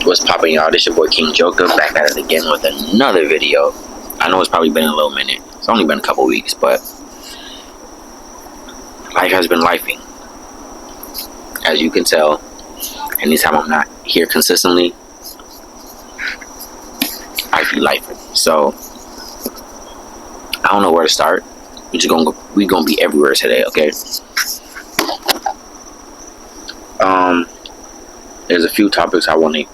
What's popping, y'all? This your boy King Joker back at it again with another video. I know it's probably been a little minute. It's only been a couple weeks, but life has been lifing, as you can tell. Anytime I'm not here consistently, I feel lifing. So I don't know where to start. We gonna be everywhere today, okay? There's a few topics I want to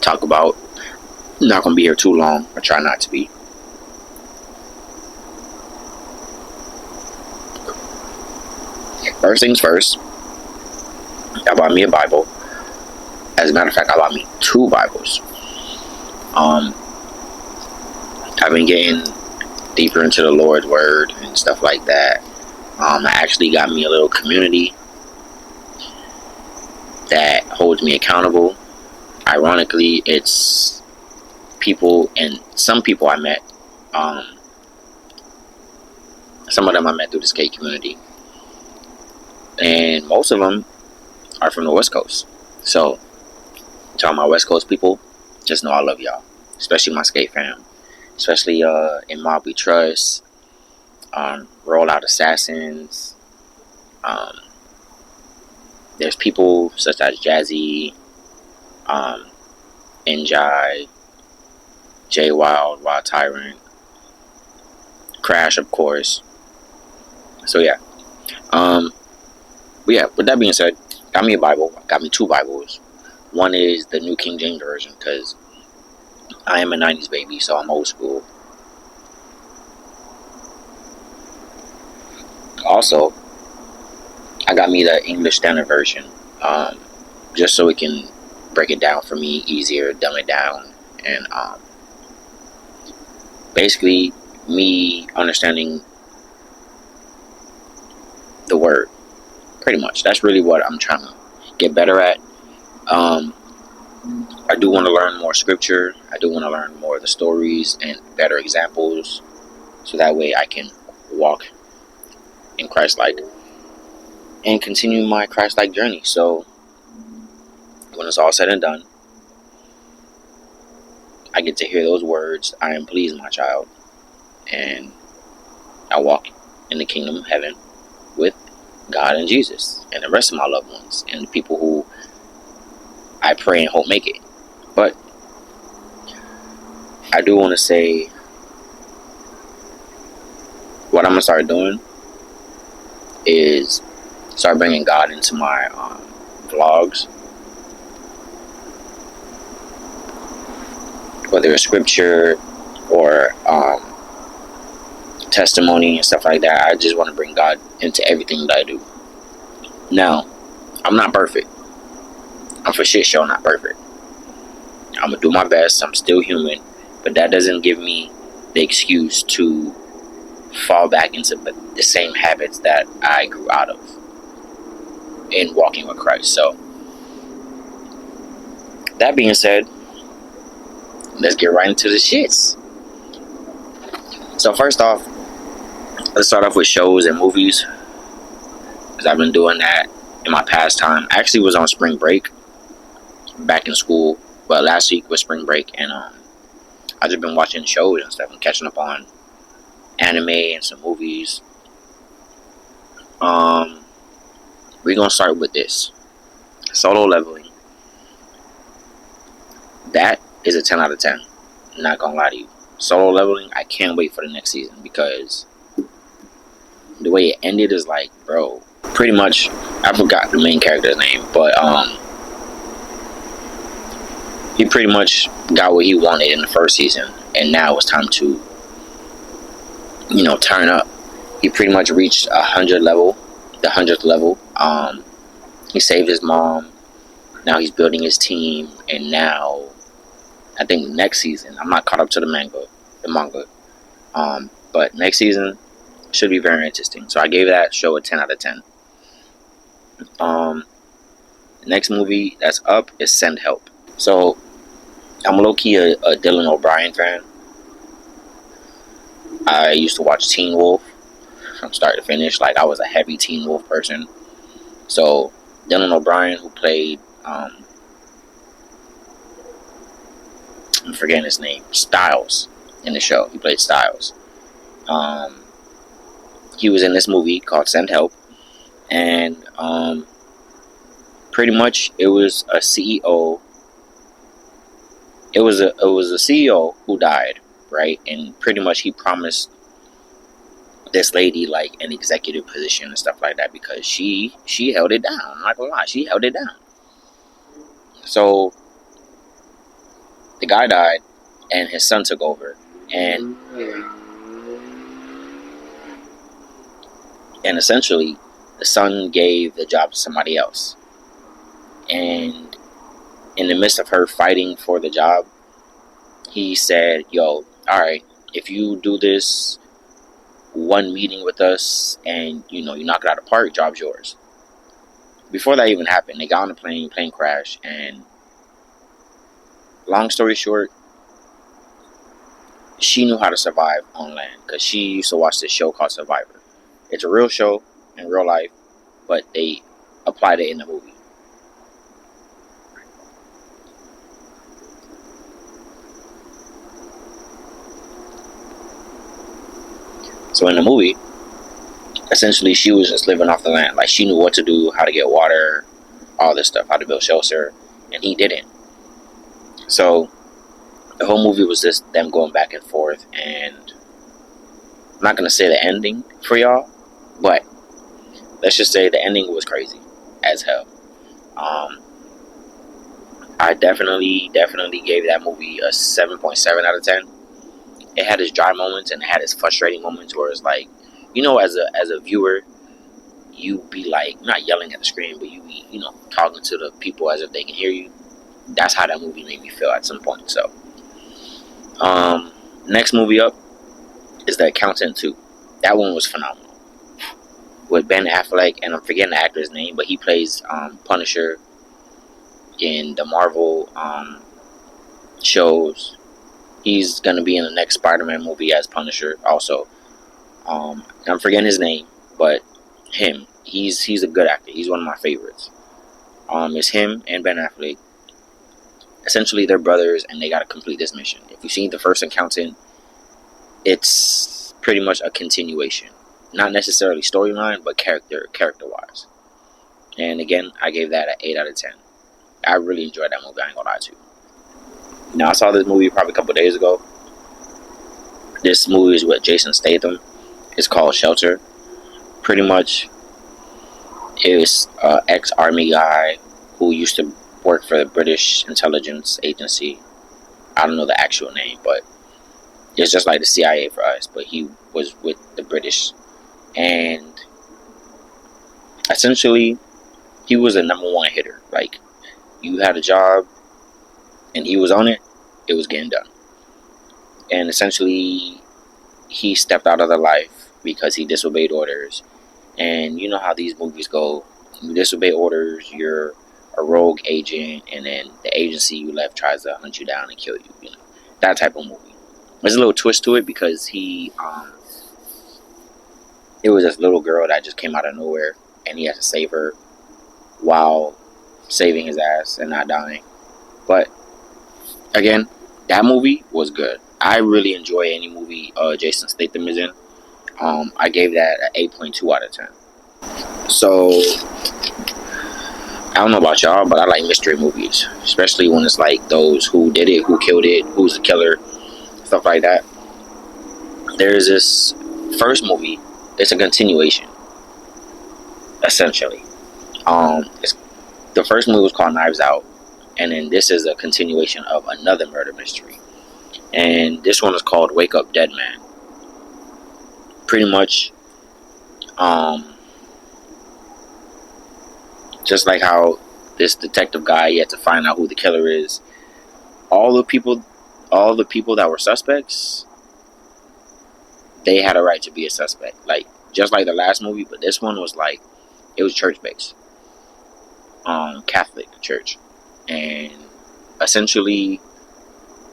talk about. I'm not gonna be here too long. I try not to be. First things first, I bought me a Bible. As a matter of fact, I bought me 2 Bibles. I've been getting deeper into the Lord's Word and stuff like that. I actually got me a little community that holds me accountable. Ironically, it's people, and some people I met, some of them I met through the skate community, and most of them are from the West Coast. So, to all my West Coast people, just know I love y'all, especially my skate fam, especially in Mob We Trust, Rollout Assassins. There's people such as Jazzy, Njai, J Wild, Wild Tyrant, Crash, of course. So yeah. But yeah, with that being said, got me a Bible. Got me 2 Bibles. One is the New King James Version, because I am a 90s baby, so I'm old school. Also, I got me the English Standard Version, just so it can break it down for me easier, dumb it down, and basically me understanding the word. Pretty much, that's really what I'm trying to get better at. I do want to learn more scripture. I do want to learn more of the stories and better examples, so that way I can walk in Christ-like and continue my Christ-like journey. So when it's all said and done, I get to hear those words, "I am pleased, my child," and I walk in the kingdom of heaven with God and Jesus and the rest of my loved ones and the people who I pray and hope make it. But I do want to say, what I'm going to start doing is start bringing God into my vlogs, whether it's scripture or testimony and stuff like that. I just want to bring God into everything that I do. Now, I'm not perfect. I'm for shit show not perfect. I'm gonna do my best. I'm still human, but that doesn't give me the excuse to fall back into the same habits that I grew out of in walking with Christ. So, that being said, let's get right into the shits. So first off, let's start off with shows and movies, because I've been doing that in my past time. I actually was on spring break back in school, but last week was spring break, and I've just been watching shows and stuff and catching up on anime and some movies. We're gonna start with this Solo Leveling. That is a 10 out of 10. I'm not gonna lie to you. Solo Leveling, I can't wait for the next season, because the way it ended is like, bro, pretty much, I forgot the main character's name, but he pretty much got what he wanted in the first season, and now it's time to, turn up. He pretty much reached the 100th level. He saved his mom. Now he's building his team, and now I think next season, I'm not caught up to the manga, but next season should be very interesting. So I gave that show a 10 out of 10. The next movie that's up is Send Help. So I'm low-key a Dylan O'Brien fan. I used to watch Teen Wolf. from start to finish. Like, I was a heavy Teen Wolf person. So Dylan O'Brien, who played I'm forgetting his name, Styles, in the show. He played Styles. He was in this movie called Send Help, and pretty much it was a CEO. It was a CEO who died, right? And pretty much he promised this lady like an executive position and stuff like that, because she held it down. I'm not gonna lie, she held it down. So the guy died, and his son took over, and essentially the son gave the job to somebody else. And in the midst of her fighting for the job, he said, yo, alright, if you do this one meeting with us and you knock it out of the park, job's yours. Before that even happened, they got on the plane crashed, and long story short, she knew how to survive on land because she used to watch this show called Survivor. It's a real show in real life, but they applied it in the movie. So in the movie, essentially she was just living off the land. Like, she knew what to do, how to get water, all this stuff, how to build shelter, and he didn't. So the whole movie was just them going back and forth, and I'm not going to say the ending for y'all, but let's just say the ending was crazy as hell. I definitely gave that movie a 7.7 out of 10. It had its dry moments and it had its frustrating moments where it's like, as a viewer, you be like, not yelling at the screen, but you be, talking to the people as if they can hear you. That's how that movie made me feel at some point. So, next movie up is The Accountant 2. That one was phenomenal. With Ben Affleck, and I'm forgetting the actor's name, but he plays Punisher in the Marvel shows. He's gonna be in the next Spider-Man movie as Punisher also. I'm forgetting his name, but he's a good actor. He's one of my favorites. It's him and Ben Affleck. Essentially, they're brothers, and they gotta complete this mission. If you've seen the first Accountant, it's pretty much a continuation. Not necessarily storyline, but character-wise. And again, I gave that an 8 out of 10. I really enjoyed that movie, I ain't gonna lie to you. Now, I saw this movie probably a couple days ago. This movie is with Jason Statham. It's called Shelter. Pretty much, it was an ex-army guy who used to work for the British intelligence agency. I don't know the actual name, but it's just like the CIA for us, but he was with the British. And essentially, he was a number one hitter. Like, you had a job and he was on it, it was getting done. And essentially, he stepped out of the life because he disobeyed orders. And you know how these movies go. You disobey orders, you're a rogue agent, and then the agency you left tries to hunt you down and kill you. That type of movie. There's a little twist to it because it was this little girl that just came out of nowhere, and he had to save her while saving his ass and not dying. But again, that movie was good. I really enjoy any movie Jason Statham is in. I gave that an 8.2 out of 10. So, I don't know about y'all, but I like mystery movies. Especially when it's like those who did it, who killed it, who's the killer, stuff like that. There's this first movie. It's a continuation, essentially. The first movie was called Knives Out. And then this is a continuation of another murder mystery. And this one is called Wake Up Dead Man. Pretty much, just like how this detective guy, he had to find out who the killer is. All the people that were suspects, they had a right to be a suspect. Like, just like the last movie, but this one was like, it was church-based. Catholic church. And essentially,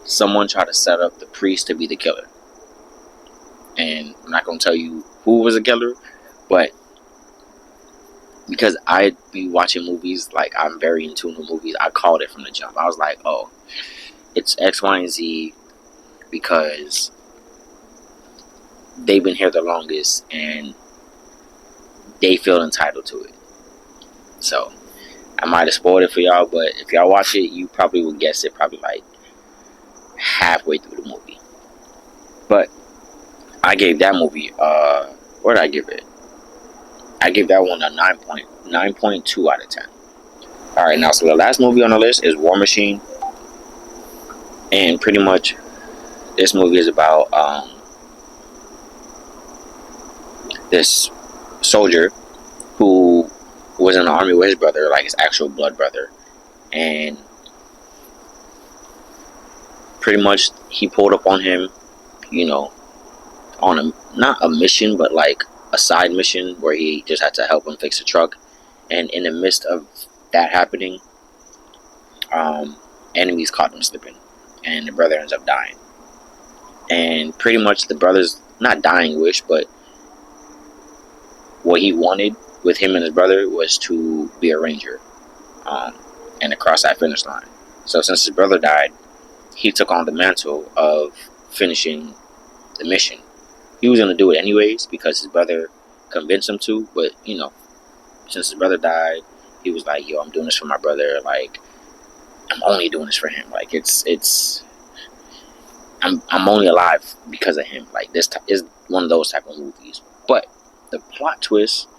someone tried to set up the priest to be the killer. and I'm not gonna tell you who was the killer, but because I be watching movies, like I'm very in tune with movies, I called it from the jump. I was like, oh, it's X, Y, and Z because they've been here the longest and they feel entitled to it. So I might have spoiled it for y'all, but if y'all watch it, you probably would guess it probably like halfway through the movie. But I gave that movie, what did I give it? I gave that one a 9.2 out of 10. Alright, now so the last movie on the list is War Machine. And pretty much this movie is about this soldier who was in the army with his brother, like his actual blood brother. And pretty much he pulled up on him, you know, on not a mission, but like a side mission where he just had to help him fix a truck. And in the midst of that happening, enemies caught him slipping, and the brother ends up dying. And pretty much the brother's not dying wish, but what he wanted with him and his brother was to be a ranger, and to cross that finish line. So since his brother died, he took on the mantle of finishing the mission. He was going to do it anyways because his brother convinced him to, but you know, since his brother died, he was like, yo, I'm doing this for my brother. Like, I'm only doing this for him. Like, I'm only alive because of him. Like, this is one of those type of movies. But the plot twist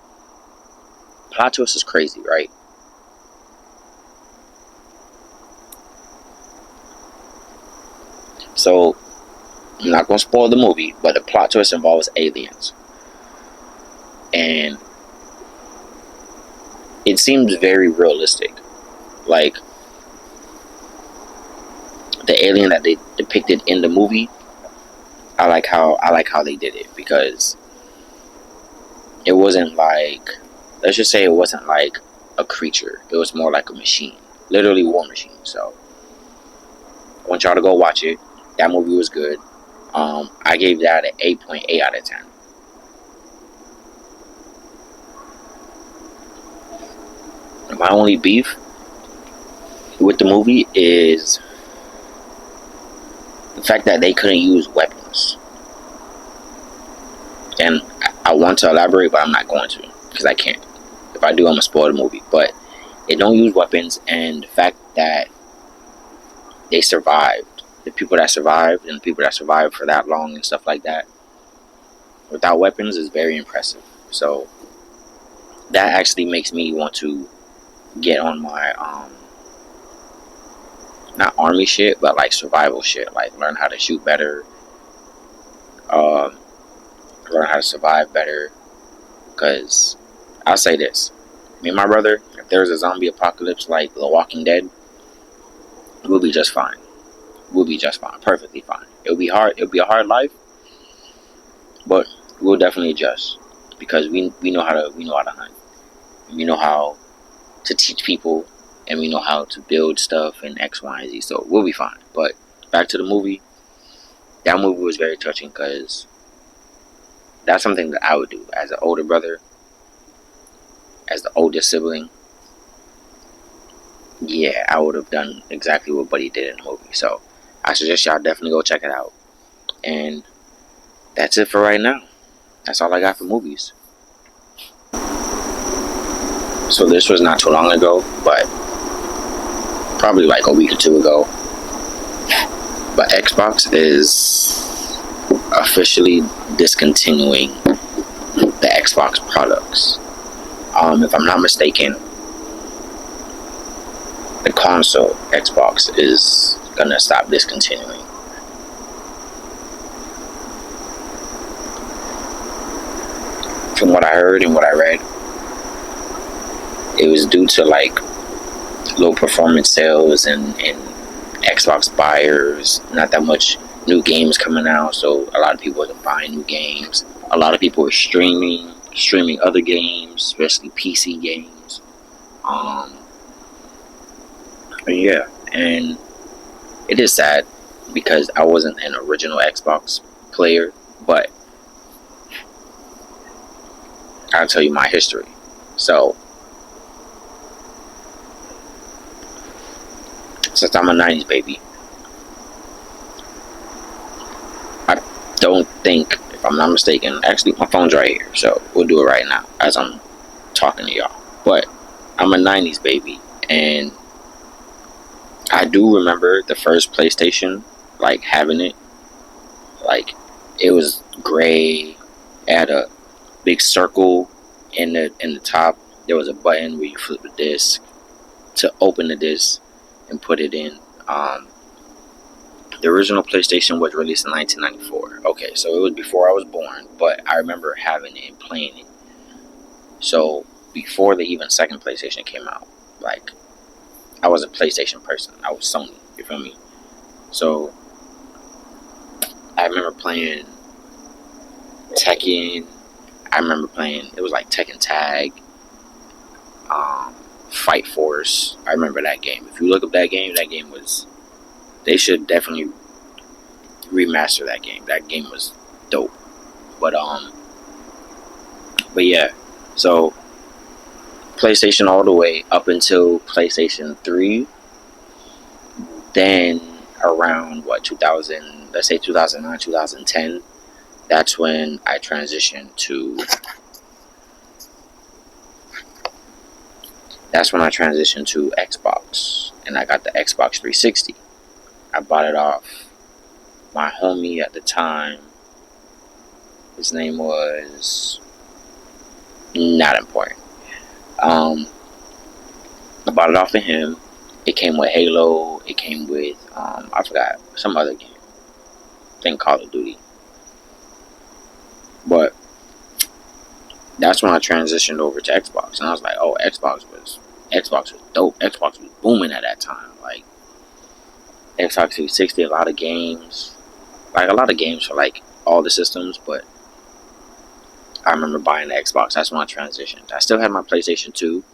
is crazy, right? So I'm not gonna spoil the movie, but the plot twist involves aliens, and it seems very realistic. Like, the alien that they depicted in the movie, I like how they did it, because it wasn't like, let's just say it wasn't like a creature. It was more like a machine, literally War Machine. So I want y'all to go watch it. That movie was good. I gave that an 8.8 out of 10. My only beef with the movie is the fact that they couldn't use weapons. And I want to elaborate, but I'm not going to, because I can't. If I do, I'm going to spoil the movie. But they don't use weapons, and the fact that they survived, the people that survived, and the people that survived for that long and stuff like that, without weapons, is very impressive. So that actually makes me want to get on my not army shit, but like survival shit. Like, learn how to shoot better, learn how to survive better. Because I'll say this, me and my brother, if there's a zombie apocalypse like The Walking Dead, we'll be just fine. We'll be just fine, perfectly fine. It'll be hard. It'll be a hard life, but we'll definitely adjust, because we know how to hunt. We know how to teach people, and we know how to build stuff and X, Y, and Z. So we'll be fine. But back to the movie. That movie was very touching, because that's something that I would do as an older brother, as the oldest sibling. Yeah, I would have done exactly what Buddy did in the movie. So I suggest y'all definitely go check it out. And that's it for right now. That's all I got for movies. So this was not too long ago, but probably like a week or two ago. But Xbox is officially discontinuing the Xbox products. If I'm not mistaken, the console Xbox is gonna stop discontinuing. From what I heard and what I read, it was due to like low performance sales and Xbox buyers, not that much new games coming out, so a lot of people wasn't buying new games. A lot of people were streaming other games, especially PC games. Yeah, and it is sad because I wasn't an original Xbox player, but I'll tell you my history. So, since I'm a 90s baby, I don't think, if I'm not mistaken, actually, my phone's right here, so we'll do it right now as I'm talking to y'all. But I'm a 90s baby, and I do remember the first PlayStation, like having it. Like, it was gray, it had a big circle in the top. There was a button where you flip the disc to open the disc and put it in. The original PlayStation was released in 1994. Okay, so it was before I was born, but I remember having it and playing it. So before the even second PlayStation came out, like, I was a PlayStation person. I was Sony. You feel me? So I remember playing Tekken. I remember playing. It was like Tekken Tag, Fight Force. I remember that game. If you look up that game was. They should definitely remaster that game. That game was dope. But yeah. So PlayStation all the way up until PlayStation 3. Then around 2000, let's say 2009, 2010, that's when I transitioned to Xbox, and I got the Xbox 360. I bought it off my homie at the time. His name was not important. I bought it off of him. It came with Halo. It came with I forgot, some other game. I think Call of Duty. But that's when I transitioned over to Xbox, and I was like, oh, Xbox was dope. Xbox was booming at that time. Like, Xbox 360, a lot of games for like all the systems. But I remember buying the Xbox. That's when I transitioned. I still had my PlayStation 2.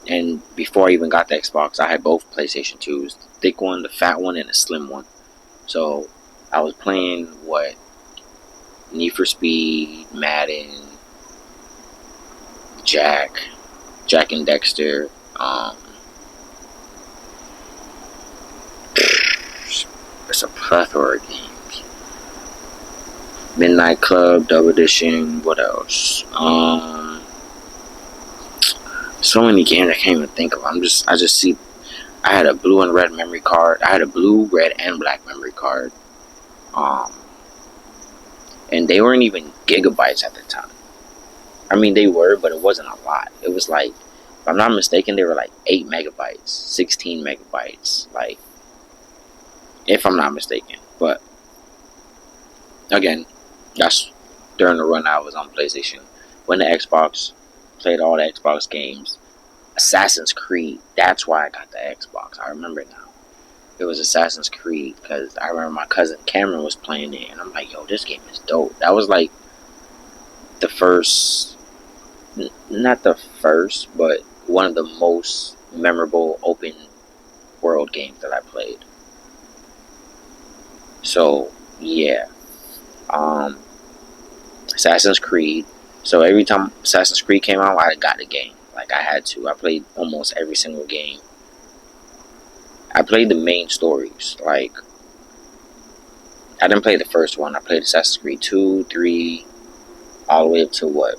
And before I even got the Xbox, I had both PlayStation 2s. The thick one, the fat one, and the slim one. So I was playing Need for Speed, Madden, Jack and Dexter. It's a plethora of games. Midnight Club, Double Edition. What else? So many games I can't even think of. I just see. I had a blue and red memory card. I had a blue, red, and black memory card. And they weren't even gigabytes at the time. I mean, they were, but it wasn't a lot. It was like, if I'm not mistaken, they were like 8 megabytes, 16 megabytes. Like, if I'm not mistaken. But again, that's during the run I was on PlayStation. When the Xbox, played all the Xbox games. Assassin's Creed, that's why I got the Xbox. I remember it now. It was Assassin's Creed, because I remember my cousin Cameron was playing it, and I'm like, yo, this game is dope. That was like the first, not the first, but one of the most memorable open world games that I played. So yeah, Assassin's Creed. So every time Assassin's Creed came out, I got the game. Like, I had to. I played almost every single game. I played the main stories. Like, I didn't play the first one. I played Assassin's Creed 2, 3, all the way up to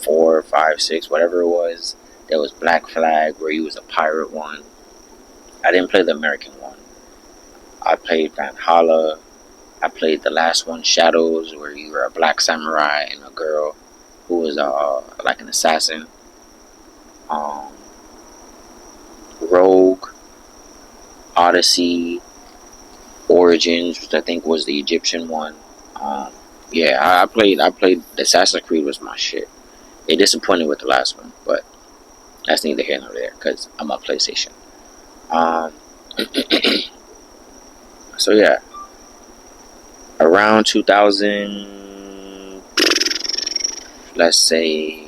4, 5, 6, whatever it was. There was Black Flag, where he was a pirate one. I didn't play the American one. I played Valhalla. I played the last one, Shadows, where you were a black samurai and a girl who was like an assassin. Rogue, Odyssey, Origins, which I think was the Egyptian one. Yeah, I played Assassin's Creed was my shit. They disappointed with the last one, but that's neither here nor there, because I'm on PlayStation. So yeah, around 2000, let's say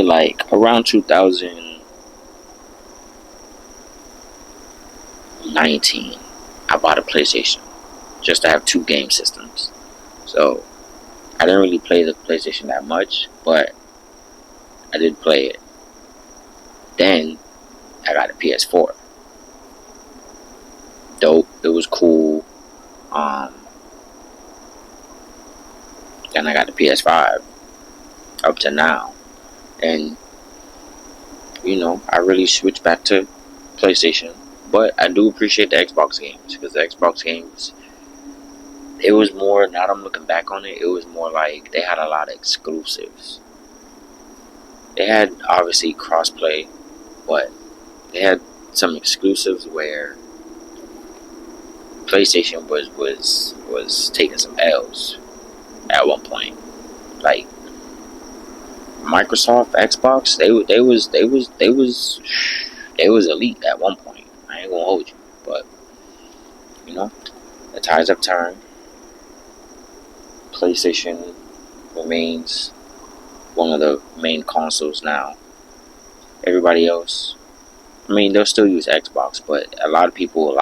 like around 2019, I bought a PlayStation. just to have two game systems. So I didn't really play the PlayStation that much, but I did play it. Then I got a PS4. Dope. It was cool. Then I got the PS5 up to now, and I really switched back to PlayStation. But I do appreciate the Xbox games, because the Xbox games, it was more, now that I'm looking back on it, it was more like they had a lot of exclusives. They had obviously crossplay, but they had some exclusives where PlayStation was taking some L's at one point. Like Microsoft, Xbox, they was elite at one point. I ain't gonna hold you, but the tides have turned. PlayStation remains one of the main consoles now. Everybody else, I mean, they'll still use Xbox, but a lot of people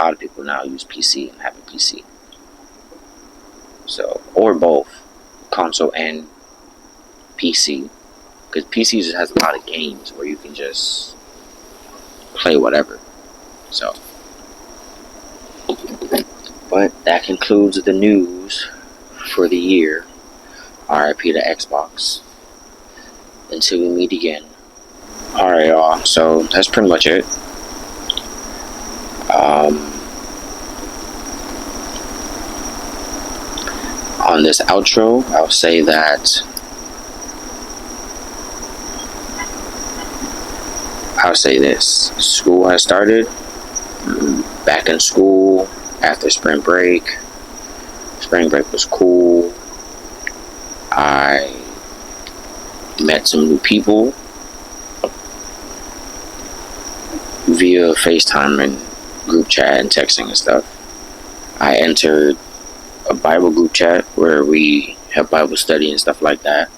now use PC and have a PC. So, or both, console and PC, because PC just has a lot of games where you can just play whatever. So, but that concludes the news for the year. RIP to Xbox. Until we meet again. Alright, y'all. So that's pretty much it. On this outro, I'll say this. School has started. Back in school after spring break. Spring break was cool. I met some new people via FaceTime and group chat and texting and stuff. I entered a Bible group chat where we have Bible study and stuff like that.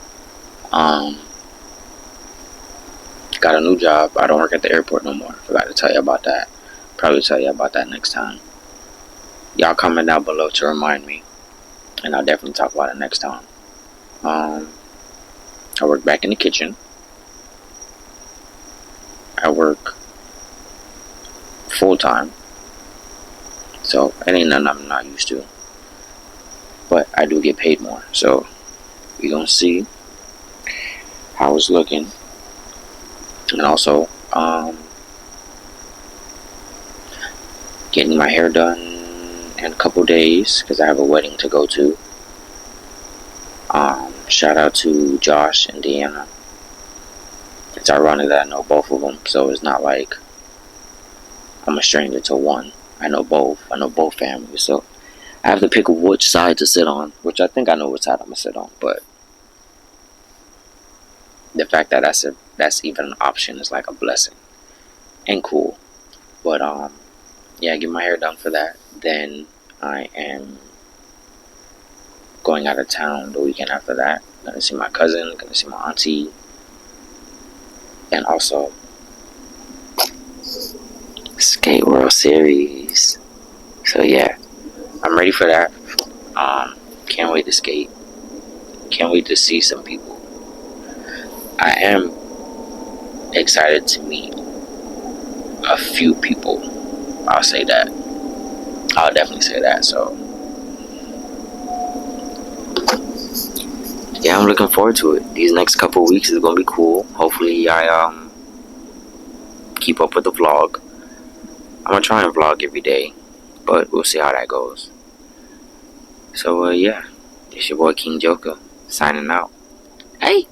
Got a new job. I don't work at the airport no more. Forgot to tell you about that. Probably tell you about that next time. Y'all comment down below to remind me, and I'll definitely talk about it next time. I work back in the kitchen. I work full time, so it ain't nothing I'm not used to. But I do get paid more, so we gonna see how it's looking. And also, getting my hair done in a couple days because I have a wedding to go to. Shout out to Josh and Deanna. It's ironic that I know both of them, so it's not like I'm a stranger to one. I know both families, so I have to pick which side to sit on, which I think I know which side I'm gonna sit on, but the fact that that's even an option is like a blessing and cool. But yeah, get my hair done for that. Then I am going out of town the weekend after that. Gonna see my cousin, gonna see my auntie, and also Skate World Series. So yeah, I'm ready for that. Can't wait to skate. Can't wait to see some people. I am excited to meet a few people. I'll say that. I'll definitely say that. So yeah, I'm looking forward to it. These next couple weeks is gonna be cool. Hopefully I keep up with the vlog. I'm gonna try and vlog every day, but we'll see how that goes. So yeah, it's your boy King Joker signing out. Hey.